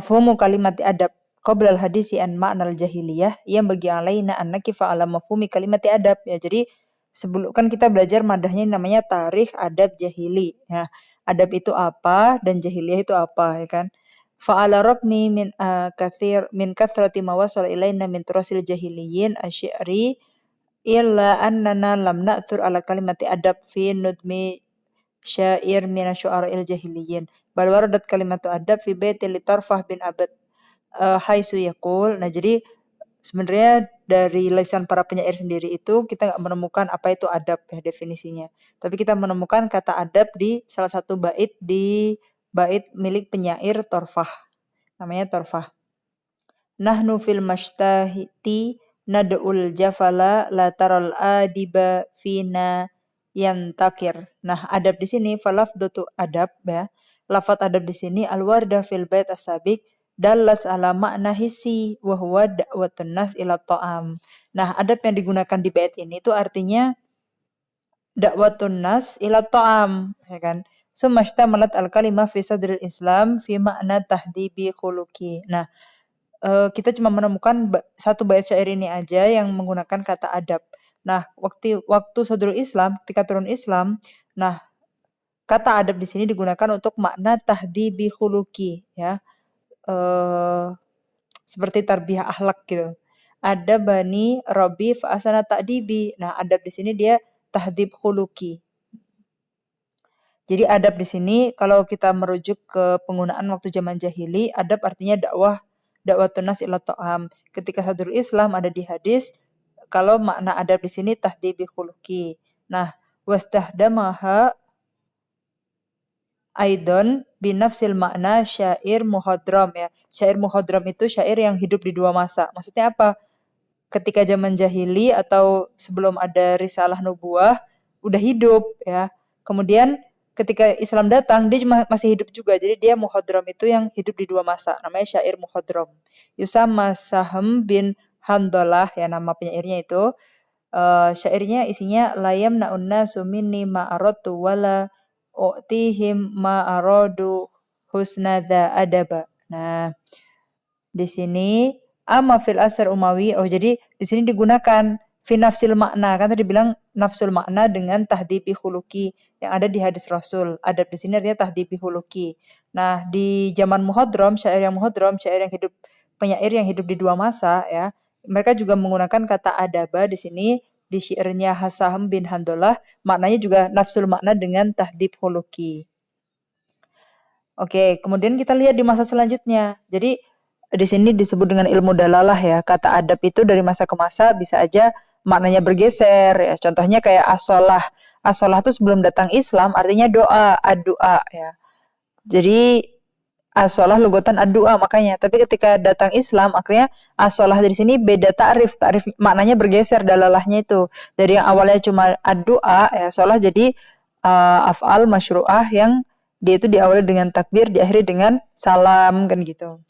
mafhumu kalimati adab qabla al-hadisi an ma'nal jahiliyah yang bagi alaina an nakifa ala mafhumi kalimati adab. Ya, jadi sebelum kan kita belajar madahnya namanya tarikh adab jahili. Ya, adab itu apa dan jahiliyah itu apa, ya kan? Fa'ala raqmi min kathrati ma wasala ilaina min turasil jahiliyin asy-syi'ri illa annana lam na'thur ala kalimati adab fi nudmi syair min syu'ara'il jahiliyin. Bal waradat kalimatu adab fi baitil litarfah bin abad haitsu yaqul. Nah, jadi sebenarnya dari lisan para penyair sendiri itu kita nggak menemukan apa itu adab ya definisinya. Tapi kita menemukan kata adab di salah satu bait di bait milik penyair Torfah. Namanya Torfah. Nahnu fil mashtahiti nad'ul jafala la taral adiba fina yantakir. Nah, adab di sini falafdatu adab ya. Lafat adab di sini al-wardah fil bait as-sabiq dallat ala makna hissi wa huwa da'watun nas ila ta'am. Nah, adab yang digunakan di bait ini itu artinya da'watun nas ila ta'am, ya kan? Summashtamalat al-kalimah fi sadril Islam fi makna tahdibi khuluqi. Nah, kita cuma menemukan satu bait syair ini aja yang menggunakan kata adab. Nah, waktu sadrul Islam, ketika turun Islam, nah kata adab di sini digunakan untuk makna tahdibi khuluqi, ya. Seperti tarbiyah akhlak gitu. Adabani Rabbi fa asana ta'dibi. Nah, adab di sini dia tahdib khuluqi. Jadi adab di sini kalau kita merujuk ke penggunaan waktu zaman jahili, adab artinya dakwatun nas ila ta'am. Ketika sadrul Islam ada di hadis, kalau makna adab di sini tahdibi khuluqi. Nah, wastahdamaha aidon binafsil makna syair muhadram ya. Syair muhadram itu syair yang hidup di dua masa. Maksudnya apa? Ketika zaman jahili atau sebelum ada risalah nubuah udah hidup ya. Kemudian ketika Islam datang dia masih hidup juga. Jadi dia muhadram itu yang hidup di dua masa. Namanya syair muhadram. Yusama Sahm bin Hamdalah ya nama penyairnya itu. Syairnya isinya layam na'unna sumini ma'aratu wala u'tihim ma'aradu husnadha adaba. Nah, di sini amma fil asr Umawi. Oh, jadi di sini digunakan fi nafsil makna. Kan tadi bilang nafsul makna dengan tahdibi khuluqi yang ada di hadis Rasul. Adab di sini artinya tahdibi khuluqi. Nah, di zaman muhadram, syair yang hidup penyair yang hidup di dua masa ya. Mereka juga menggunakan kata adaba di sini di syairnya Hasahm bin Handollah, maknanya juga nafsul makna dengan tahdib khuluqi. Oke, kemudian kita lihat di masa selanjutnya. Jadi di sini disebut dengan ilmu dalalah ya. Kata adab itu dari masa ke masa bisa aja maknanya bergeser ya. Contohnya kayak as-shalah. As-shalah itu sebelum datang Islam artinya doa, ad-du'a ya. Jadi as-shalah lugatan ad-du'a makanya. Tapi ketika datang Islam akhirnya as-shalah dari sini beda ta'rif. Ta'rif maknanya bergeser dalalahnya itu. Dari yang awalnya cuma ad-du'a ya, shalah jadi af'al masyru'ah yang dia itu diawali dengan takbir, diakhiri dengan salam kan gitu.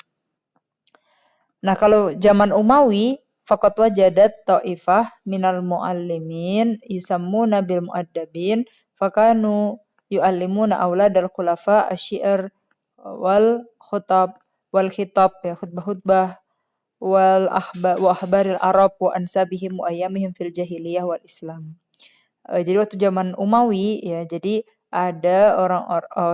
Nah, kalau zaman Umawi faqat wajadat ta'ifah minal muallimin yusammuna bil muaddabin fakanu yu'allimuna auladal khulafa asy-syi'r wal khutab wal khitab ya khutbah-khutbah wa akhbaril Arab wa ansabihim wa ayyamihim fil jahiliyah wal Islam. Jadi waktu zaman Umawi ya, jadi ada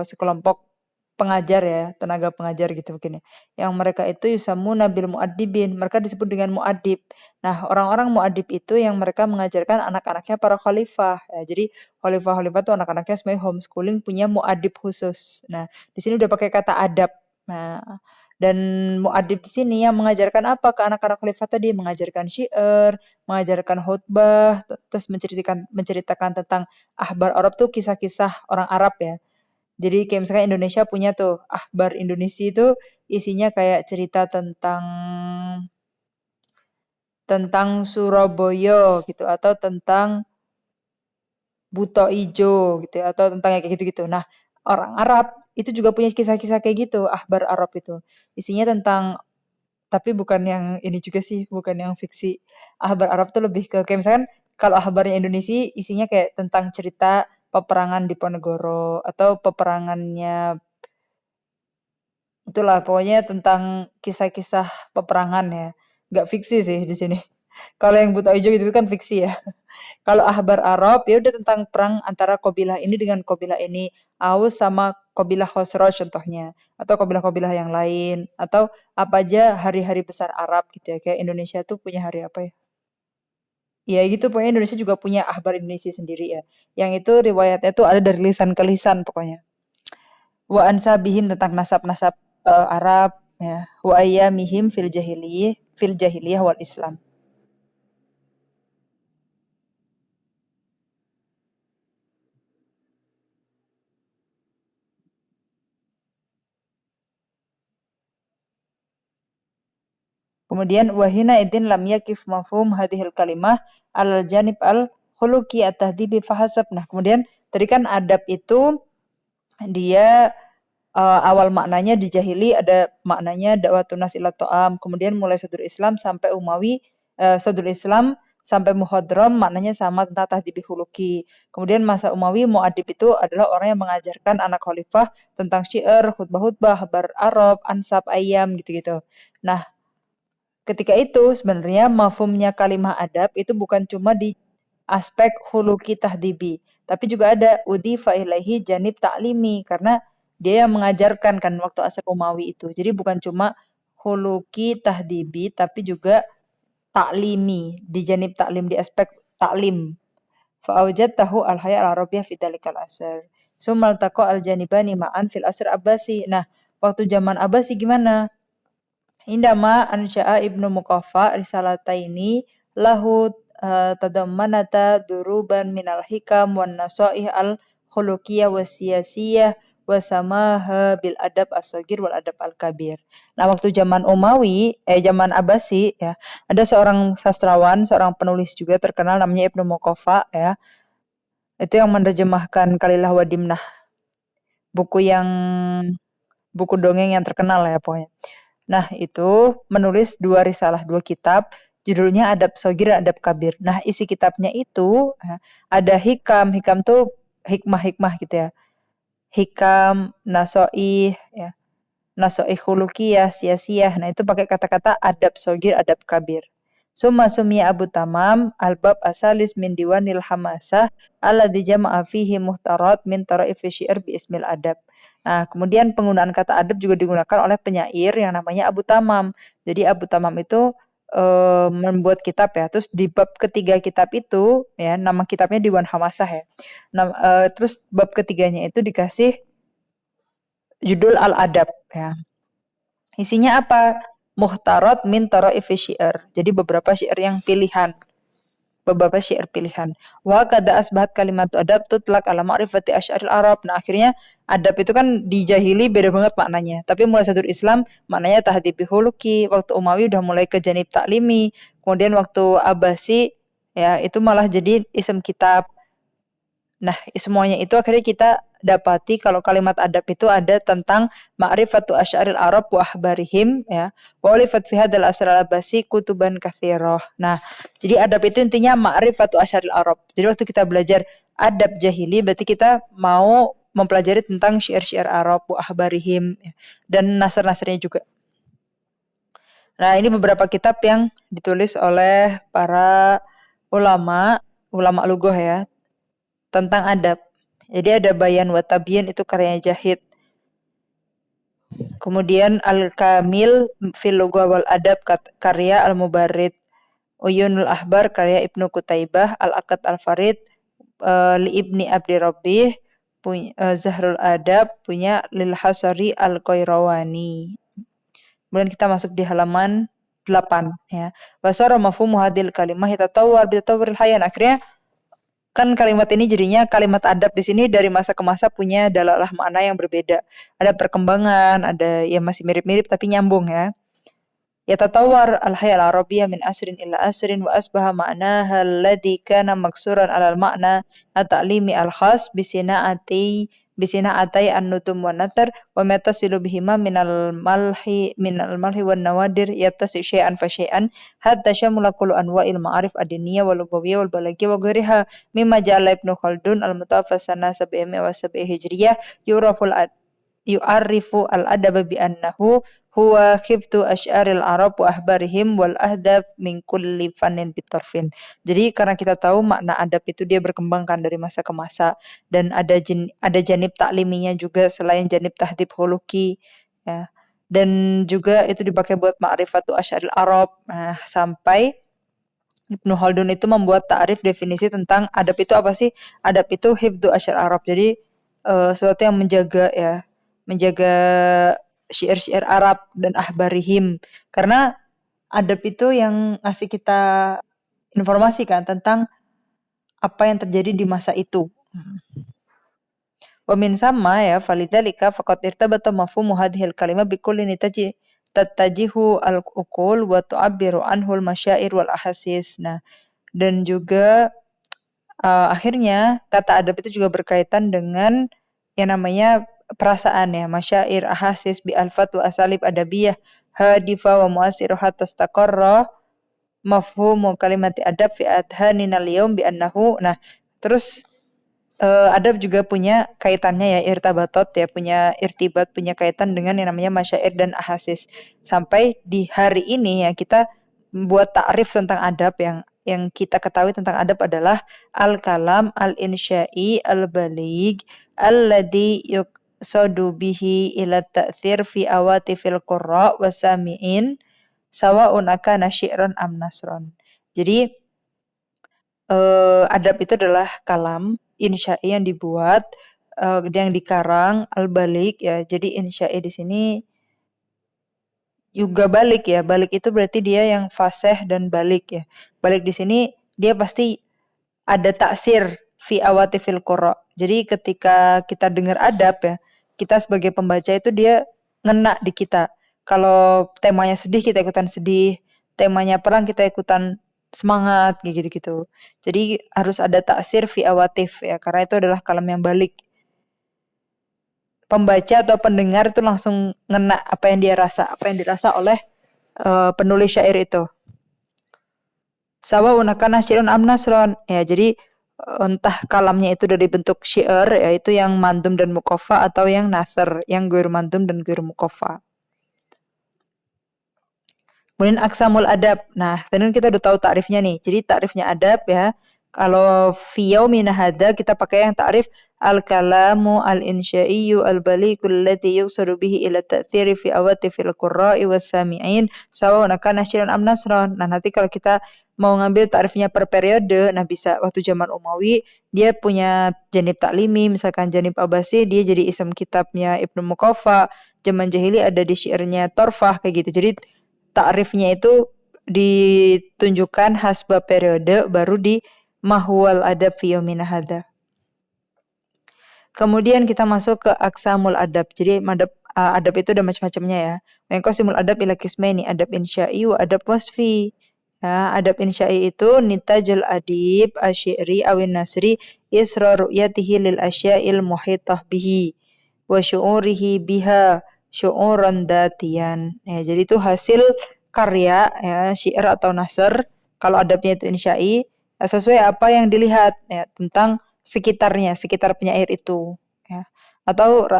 sekelompok pengajar ya, tenaga pengajar gitu mungkin ya. Yang mereka itu yusamuna bil muaddibin, mereka disebut dengan muaddib. Nah, orang-orang muaddib itu yang mereka mengajarkan anak-anaknya para khalifah. Ya, jadi khalifah-khalifah itu anak-anaknya semuanya homeschooling punya muaddib khusus. Nah, di sini udah pakai kata adab. Nah, dan muaddib di sini yang mengajarkan apa ke anak-anak khalifah tadi? Mengajarkan syair, mengajarkan khutbah, terus menceritakan tentang akhbar Arab tuh kisah-kisah orang Arab ya. Jadi kayak misalkan Indonesia punya tuh akhbar Indonesia itu isinya kayak cerita tentang Surabaya gitu atau tentang Buto Ijo gitu ya, atau tentang kayak gitu-gitu. Nah, orang Arab itu juga punya kisah-kisah kayak gitu, akhbar Arab itu. Isinya tentang tapi bukan yang ini juga sih, bukan yang fiksi. Akhbar Arab tuh lebih ke kayak misalkan kalau akhbarnya Indonesia isinya kayak tentang cerita peperangan di Ponegoro atau peperangannya Itulah pokoknya tentang kisah-kisah peperangan ya. Nggak fiksi sih di sini. Kalau yang Buta Hijau itu kan fiksi ya. Kalau Ahbar Arab ya udah tentang perang antara kabilah ini dengan kabilah ini. Aus sama kabilah Khosraj contohnya. Atau kabilah-kabilah yang lain. Atau apa aja hari-hari besar Arab gitu ya. Kayak Indonesia tuh punya hari apa ya? Ya gitu pokoknya Indonesia juga punya Ahbar Indonesia sendiri ya. Yang itu riwayatnya tuh ada dari lisan ke lisan pokoknya. Wa ansabihim tentang nasab-nasab Arab ya. Wa ayyamihim fil jahiliyah wal Islam. Kemudian wahina idin lam yakif mafhum hadhil kalimah al janib al khuluqi at-tahdibi fahasab. Nah, kemudian tadi kan adab itu dia awal maknanya dijahili ada maknanya dakwatun nas ila ta'am. Kemudian mulai sadul Islam sampai Umawi, sadul Islam sampai muhadram maknanya sama tentang tahdibi khuluqi. Kemudian masa Umawi muadib itu adalah orang yang mengajarkan anak khalifah tentang syair, khutbah-khutbah, habar Arab, ansab, ayam gitu-gitu. Nah, ketika itu sebenarnya mafhumnya kalimah adab itu bukan cuma di aspek huluki tahdibi, tapi juga ada udhifa ilaihi janib taklimi karena dia yang mengajarkan kan waktu asal Umawi itu. Jadi bukan cuma huluki tahdibi tapi juga taklimi di janib taklim di aspek taklim. Fa'aujadtahu al-haya al-arabiyah fi dalikal asr. Sumal taqa al-janibani ma'an fil asr Abbasi. Nah, waktu zaman Abbasi gimana? Indama ansya'a Ibnu Muqaffa risalataini lahu tadammanata duruban minal hikam wan nasaih al khuluqiyah wa siyasiyah wa samaha bil adab as-saghir wal adab al-kabir. Nah, waktu zaman zaman Abbasi ya, ada seorang sastrawan, seorang penulis juga terkenal namanya Ibnu Muqaffa ya. Itu yang menerjemahkan Kalilah wa Dimnah, buku yang buku dongeng yang terkenal ya pokoknya. Nah, itu menulis dua risalah, dua kitab, judulnya Adab Shogir dan Adab Kabir. Nah, isi kitabnya itu ada hikam, hikam tuh hikmah-hikmah gitu ya. Hikam, nasoih, ya, nasoih khulukiyah, sia-sia. Nah, itu pakai kata-kata Adab Shogir, Adab Kabir. Summa sumia Abu Tamam al-bab asalis min diwanil hamasah alladzi jama'a fihi muhtarat min taraifi syi'r bi ismil adab. Nah, kemudian penggunaan kata adab juga digunakan oleh penyair yang namanya Abu Tamam. Jadi Abu Tamam itu membuat kitab ya. Terus di bab ketiga kitab itu ya nama kitabnya Diwan Hamasah ya. Nah, terus bab ketiganya itu dikasih judul Al-Adab ya. Isinya apa? Muhtarat min taraifi syi'r. Jadi beberapa syair yang pilihan. Beberapa syair pilihan. Wa kada asbahat kalimat adab tutlak ala ma'rifati asy'aril Arab. Nah, akhirnya adab itu kan di jahili beda banget maknanya. Tapi mulai sadur Islam maknanya tahdibi huluki. Waktu Umawi udah mulai ke janib taklimi. Kemudian waktu Abbasi ya itu malah jadi isim kitab. Nah, semuanya itu akhirnya kita dapati kalau kalimat adab itu ada tentang ma'rifatu asy'aril Arab wa ahbarihim ya. Wa ulifat fi hadzal asr al-abbasi kutuban katsirah. Nah, jadi adab itu intinya ma'rifatu asy'aril Arab. Jadi waktu kita belajar adab jahili berarti kita mau mempelajari tentang syair-syair Arab wa ahbarihim ya, dan nasr-nasrnya juga. Nah, ini beberapa kitab yang ditulis oleh para ulama, ulama lughah ya, tentang adab. Jadi ada Bayan wa Tabyin itu karyanya Jahid. Kemudian Al-Kamil fil Lughah wal Adab karya Al-Mubarrid. Uyunul Ahbar karya Ibnu Kutaibah, Al-Aqad Al-Farid li Ibni Abdi Rabbih, Zahrul Adab punya Lil Hasari Al-Qayrawani. Kemudian kita masuk di halaman 8 ya. Wasara mafhumu hadil kalimah yatatawwar bitatawwuril hayan. Akhirnya kan kalimat ini jadinya kalimat adab di sini dari masa ke masa punya dalalah makna yang berbeda. Ada perkembangan, ada yang masih mirip-mirip tapi nyambung ya. Yatatawar al-hayal arabiyyah min asrin ila asrin wa asbaha ma'naha alladhi kana maksuran alal makna at-ta'limi al-khas bisina'atai an-nutum wa natar wa matasilu bihima minal malhi wan nawadir yattasi syai'an fa syai'an hatta syamula kullu anwa'il ma'arif ad-diniyah wal lughawiyah wal balaghiyah wa ghairiha mimma ja'ala Ibnu Khaldun al-mutawaffas sana 700 wa 7 hijriyah yuraful yu'arrifu al-adaba bi annahu huwa khiftu asy'aril Arab wa ahbarihim wal ahdab min kulli fannin bitarfin. Jadi karena kita tahu makna adab itu dia berkembang kan dari masa ke masa dan ada janib takliminya juga selain janib tahdib huluki ya. Dan juga itu dipakai buat ma'rifatu asy'aril Arab. Nah, sampai Ibnu Khaldun itu membuat ta'rif definisi tentang adab itu apa sih? Adab itu hifdzu asy'ar Arab. Jadi sesuatu yang menjaga ya, menjaga syair-syair Arab dan ahbarihim. Karena adab itu yang ngasih kita informasi kan tentang apa yang terjadi di masa itu. Wa min sama ya falidzalika faqad irtabata mafhumu hadhil kalimah bikulli tattajihu al-uqul wa tu'abbiru anhu al-masyair wal ahasis. Nah, dan juga akhirnya kata adab itu juga berkaitan dengan yang namanya perasaan ya, masyair, ahasis, bi alfat wa asalib adabiyah hadifa wa mu'asiru hatta istaqarra mafhumu kalimati adab fi adhanina al-yawm bi annahu. Nah, terus adab juga punya kaitannya ya, irtabatot ya, punya irtibat, punya kaitan dengan yang namanya masyair dan ahasis. Sampai di hari ini ya kita buat takrif tentang adab yang kita ketahui tentang adab adalah al-kalam al-insya'i al-baligh alladhi yuqsadu bihi ila ta'thir fi awatifil qurra wasami'in sawa'un akana syi'ran am nasron. Jadi adab itu adalah kalam insya'i yang dibuat yang dikarang al-balik ya. Jadi insya'i di sini juga balik ya. Balik itu berarti dia yang fasih dan balik ya. Balik di sini dia pasti ada taksir fi awatifil qurra. Jadi ketika kita dengar adab ya, kita sebagai pembaca itu dia ngena di kita. Kalau temanya sedih kita ikutan sedih, temanya perang kita ikutan semangat kayak gitu-gitu. Jadi harus ada taksir fi awatif ya, karena itu adalah kalam yang balik. Pembaca atau pendengar itu langsung ngena apa yang dia rasa, apa yang dirasa oleh penulis syair itu. Sawa unakana syairun am nasron. Ya, jadi entah kalamnya itu dari bentuk syair yaitu yang mandum dan mukofa atau yang nasr yang guir mandum dan guir mukofa. Kemudian aksamul adab. Nah, tadi kita udah tahu takrifnya nih. Jadi takrifnya adab ya. Kalau fi yaumina hadza kita pakai yang takrif al-kalamu al-insya'iyyu al-balighu alladhi yuqsadu bihi ila ta'thiri fi awatifil qurra'i was-sami'in sawa'un kana syi'ran am nasran. Nah, nanti kalau kita mau ngambil takrifnya per periode, nah bisa waktu zaman Umawi dia punya janib taklimi, misalkan janib Abbasi dia jadi ism kitabnya Ibnu Muqaffa, zaman jahili ada di syairnya Torfah kayak gitu. Jadi takrifnya itu ditunjukkan hasba periode baru di mahwal adab fi yaumina hadza. Kemudian kita masuk ke aksamul adab. Jadi adab itu ada macam-macamnya ya. Yang qasimul adab ila qismaini, adab insya'i wa adab wasfi. Ya, adab insya'i itu nitajul adib asyi'ri awin nasri isra ru'yatihi lil asya'il muhitah bihi wa syu'urihi biha syu'uran datiyan. Ya, jadi itu hasil karya ya, syair atau nasr. Kalau adabnya itu insya'i, sesuai apa yang dilihat ya, tentang sekitarnya, sekitar penyair itu ya. Atau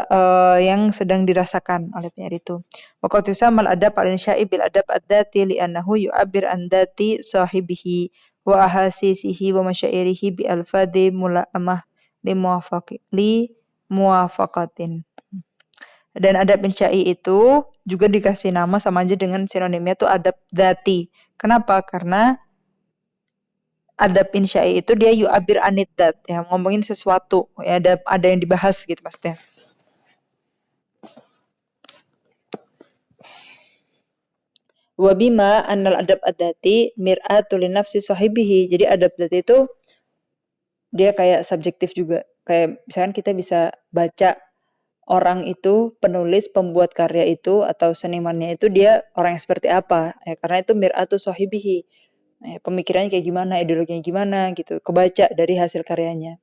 yang sedang dirasakan oleh penyair itu. Wa qad tusammal adab al-insya'i bil adab ad-dati li'annahu yu'abbir an dati sahibihi wa ahasisihi wa masyairihi bi alfadhi mula'amah li muwafaqatin. Dan adab insya'i itu juga dikasih nama sama aja dengan sinonimnya tuh adab dati. Kenapa? Karena adab insya'i itu dia yu'abir aniddat ya, ngomongin sesuatu ya, ada yang dibahas gitu maksudnya. Wa bima annal adab adati mir'atul linafsi sahibihi. Jadi adab dati itu dia kayak subjektif juga. Kayak misalkan kita bisa baca orang itu, penulis, pembuat karya itu atau senimannya itu dia orang yang seperti apa ya, karena itu mir'atu sahibihi. Ya, pemikirannya kayak gimana, ideologinya gimana gitu, kebaca dari hasil karyanya.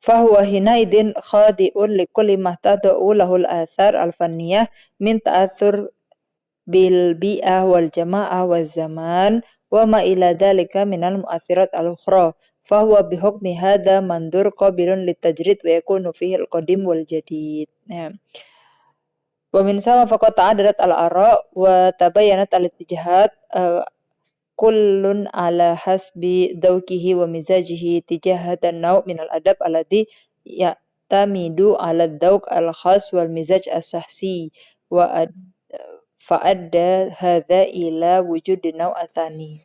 Fahuwa hinaidin khadi'un likulli mahtada'u lahul athar al-fanniyah min ta'athur bil bi'ah wal jama'ah wal zaman wa ma ila dhalika minal mu'athirat al-ukhra fahuwa bihukmi hadha mandur qabilun litajrid wa yakunu fihi al-qadim wal jadid. Nah, wa min sama faqad ta'adadat al-ara' wa tabayyanat al-ittijahat kullun ala hasbi dawkihi wa mizajihi tijah hadan naw' min al-adab alladhi ya'tamidu ala dawk al-khas wal mizaj as-sahsi wa fa'adda hadha ila wujudi naw' athani.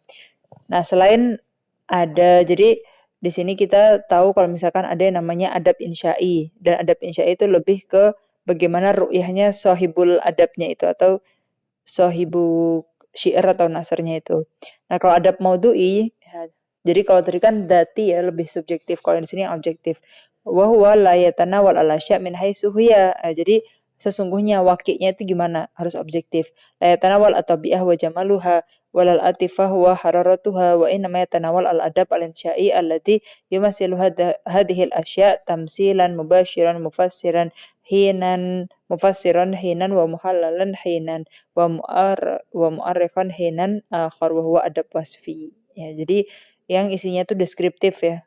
Nah, selain jadi di sini kita tahu kalau misalkan ada yang namanya adab insya'i, dan adab insya'i itu lebih ke bagaimana ru'yahnya sohibul adabnya itu atau sohibu syair atau nasarnya itu. Nah, kalau adab maudu'i, ya, jadi kalau tadi kan dati ya lebih subjektif, kalau di sini yang objektif. Wa huwa la yatanawal al asya' min haitsu hiya. Jadi sesungguhnya waqi'nya itu gimana? Harus objektif. La yatanawal at-tabi'ah wa jamaluha walal atifah wa hararatuha wa innama yatanawal al adab al insya'i alladhi yumasilu hadhihi al asya' tamsilan mubashiran mufassiran hinan wa muhallalan hinan wa mu'arrifan hinan akhar wa huwa adab wasfi. Ya, jadi yang isinya itu deskriptif ya.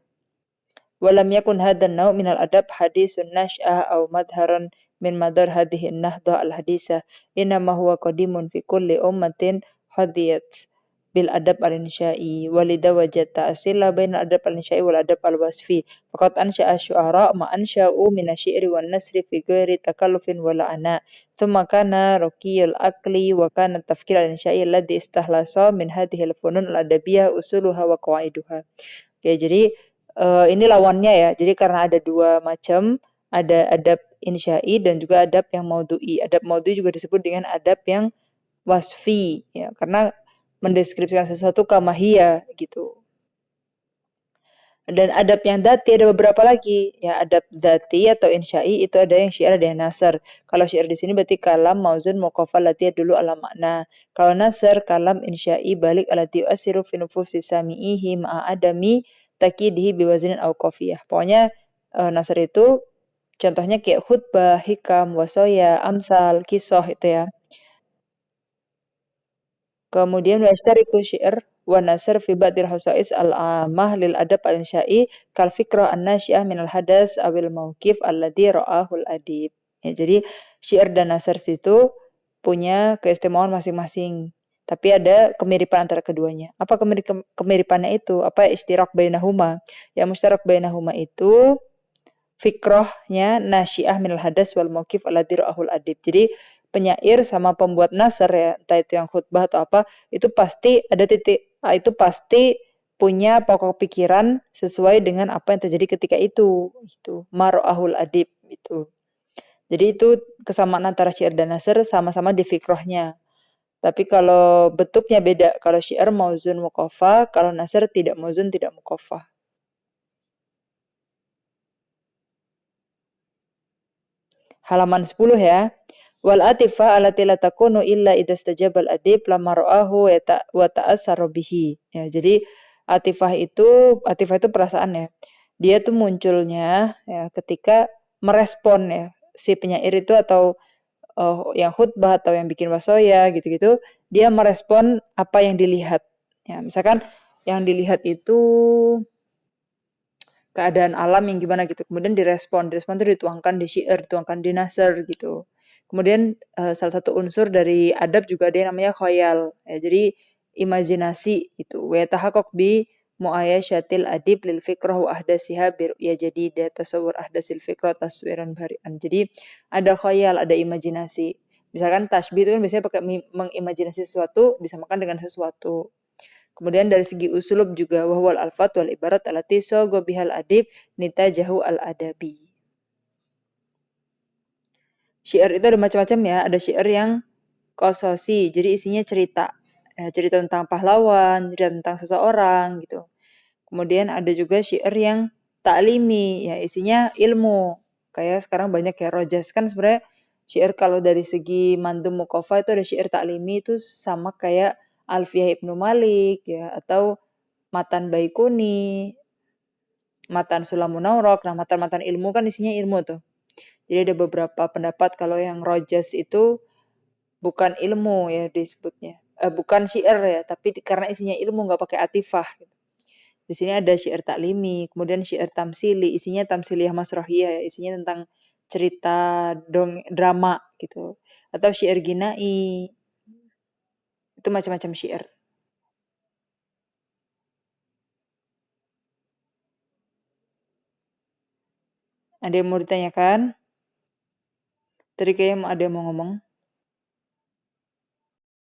Walam yakun hadan naw' minal adab hadisun nash'ah aw madharan min madar hadhihi nahdah al-hadisah innama huwa qadimun fi kulli ummatin hadiyat bil adab al-insya'i walida wajad ta'asila bainal adab al-insya'i wal adab al-wasfi faqad ansya'a syu'ara ma ansya'u min asy-syi'ri wan nasri fi ghairi takallufin wala ana thumma kana raqiyul aqli wa kana tafkir al-insya'i alladhi istahlasa min hadhihi al-funun al-adabiyyah usuluha wa qawaiduha. Oke, jadi ini lawannya ya. Jadi karena ada dua macam, ada adab insya'i dan juga adab yang maudu'i. Adab maudu'i juga disebut dengan adab yang wasfi ya, karena mendeskripsikan sesuatu kamahiyah gitu. Dan adab yang dati ada beberapa lagi. Ya, adab dati atau insya'i itu ada yang syair, ada yang nasar. Kalau syair di sini berarti kalam, mauzun, muqaffal, lati dulu ala makna. Kalau nasar, kalam, insya'i, balik alati yu'asiru fi nufusi sami'ihi ma'a adami takidihi biwazinin au qafiyah. Pokoknya nasar itu contohnya kayak khutbah, hikam, wasoya, amsal, kisah itu ya. Kemudian yashtariku syair wa nasr fi ba'dil khasa'is al-'ammah lil adab al-insya'i kal fikrah an-nasyi'ah min al-hadas awil mauqif alladhi ra'ahu al-adib. Ya, jadi syair dan nasr itu punya keistimewaan masing-masing. Tapi ada kemiripan antara keduanya. Apa kemiripannya itu? Apa istirak bainahuma? Ya, mustarak bainahuma itu fikrohnya nasyi'ah minal hadas wal mauqif alladhi ra'ahul adib. Jadi penyair sama pembuat nasr ya, entah itu yang khutbah atau apa, itu pasti ada titik, itu pasti punya pokok pikiran sesuai dengan apa yang terjadi ketika itu. Itu mar'ahul adib itu. Jadi itu kesamaan antara syair dan nasr sama-sama di fikrohnya. Tapi kalau bentuknya beda. Kalau syair mauzun muqaffah, kalau nasr tidak mauzun tidak muqaffah. Halaman 10 ya. Wal atifa allati la takunu illa idza istajabal adib lamma ra'ahu wa ta'assara bihi. Ya, jadi atifah itu perasaan ya. Dia tuh munculnya ya ketika merespon ya si penyair itu atau yang khutbah atau yang bikin wasoya gitu-gitu, dia merespon apa yang dilihat. Ya, misalkan yang dilihat itu keadaan alam yang gimana gitu. Kemudian direspon itu dituangkan di syair, dituangkan di nasr gitu. Kemudian salah satu unsur dari adab juga ada yang namanya khayal. Ya, jadi imajinasi gitu. Wa tahaqqaq bi muayyashatil adib lil fikrah wa ahdasiha bi ya jadi dia tasawur ahdasil fikrah taswiran bari'an. Jadi ada khayal, ada imajinasi. Misalkan tasbih itu kan biasanya pakai mengimajinasi sesuatu disamakan dengan sesuatu. Kemudian dari segi usulub juga wahwal alfat wal ibarat alati sogo bihal adib nitajahu al adabi. Syair itu ada macam-macam ya. Ada syair yang qasosi, jadi isinya cerita. Ya, cerita tentang pahlawan, cerita tentang seseorang gitu. Kemudian ada juga syair yang ta'limi, ya isinya ilmu. Kayak sekarang banyak ya rojas kan sebenarnya syair kalau dari segi mandum muqaffah itu ada syair ta'limi itu sama kayak Alfiyah Ibnu Malik ya atau Matan Baikuni, Matan Sulamun Naurok. Nah, matan-matan ilmu kan isinya ilmu tuh. Jadi ada beberapa pendapat kalau yang rojas itu bukan ilmu ya disebutnya. Bukan syair ya, tapi karena isinya ilmu nggak pakai atifah. Gitu. Di sini ada syair taklimi, kemudian syair tamsili, isinya tamsiliyah masrohiyah ya, isinya tentang cerita drama gitu. Atau syair ginai, itu macam-macam syair. Ada yang mau ditanyakan? Tadi kayaknya ada yang mau ngomong.